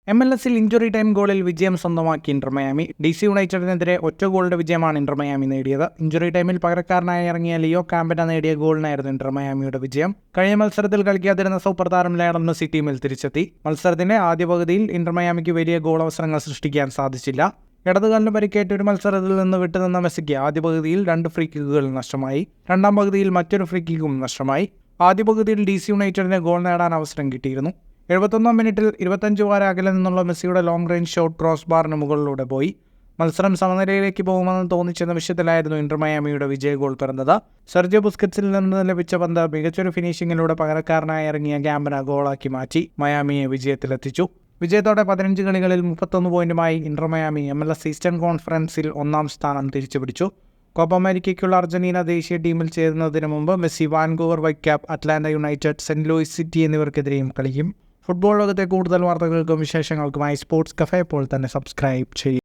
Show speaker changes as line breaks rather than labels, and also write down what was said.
MLS-ൽ injury time ഗോളിൽ വിജയം സ്വന്തമാക്കി ഇന്റർ മയാമി. DC യുണൈറ്റഡിനെതിരെ ഒറ്റ ഗോളിന്റെ വിജയമാണ് ഇന്റർ മയാമി നേടിയത്. ഇഞ്ചുറി ടൈമിൽ പകരക്കാരനായി ഇറങ്ങിയ ലിയോ കാമ്പന നേടിയ ഗോളിനായിരുന്നു ഇന്റർ മയാമിയുടെ വിജയം. കഴിഞ്ഞ മത്സരത്തിൽ കളിക്കാതിരുന്ന സൂപ്പർ താരം ലയണൽ മെസ്സി ടീമിൽ തിരിച്ചെത്തി. മത്സരത്തിന്റെ ആദ്യ പകുതിയിൽ ഇന്റർ മയാമിക്ക് വലിയ ഗോൾ അവസരങ്ങൾ സൃഷ്ടിക്കാൻ സാധിച്ചില്ല. ഇടതുകാലിന് പരിക്കേറ്റ ഒരു മത്സരത്തിൽ നിന്ന് വിട്ടുനിന്ന മെസ്സിക്ക് ആദ്യ പകുതിയിൽ 2 ഫ്രീ കിക്കുകൾ നഷ്ടമായി. രണ്ടാം പകുതിയിൽ മറ്റൊരു ഫ്രീ കിക്കും നഷ്ടമായി. ആദ്യ പകുതിയിൽ DC യുണൈറ്റഡിന് ഗോൾ നേടാൻ അവസരം കിട്ടിയിരുന്നു. 71-ാം മിനിറ്റിൽ 25 വാര അകലെ നിന്നുള്ള മെസ്സിയുടെ ലോങ് റേഞ്ച് ഷോട്ട് ക്രോസ് ബാറിന് മുകളിലൂടെ പോയി. മത്സരം സമനിലയിലേക്ക് പോകുമെന്ന് തോന്നിച്ച നിമിഷത്തിലായിരുന്നു ഇന്റർ മയാമിയുടെ വിജയ ഗോൾ പിറന്നത്. സെർജിയോ ബുസ്കറ്റ്സിൽ നിന്ന് ലഭിച്ച പന്ത് മികച്ചൊരു ഫിനിഷിങ്ങിലൂടെ പകരക്കാരനായി ഇറങ്ങിയ കാമ്പന ഗോളാക്കി മാറ്റി മയാമിയെ വിജയത്തിലെത്തിച്ചു. വിജയത്തോടെ 15 കളികളിൽ 31 പോയിന്റുമായി ഇന്റർ മയാമി MLS ഈസ്റ്റേൺ കോൺഫറൻസിൽ 1-ാം സ്ഥാനം തിരിച്ചുപിടിച്ചു. കോപ്പ അമേരിക്കയ്ക്കുള്ള അർജന്റീന ദേശീയ ടീമിൽ ചേരുന്നതിന് മുമ്പ് Messi Vancouver Whitecap, Atlanta United, Saint Louis City എന്നിവർക്കെതിരെയും കളിക്കും. ഫുട്ബോൾ ലോകത്തെ കൂടുതൽ വാർത്തകൾക്കും വിശേഷങ്ങൾക്കുമായി സ്പോർട്സ് കഫേ ഇപ്പോൾ തന്നെ സബ്സ്ക്രൈബ് ചെയ്യും.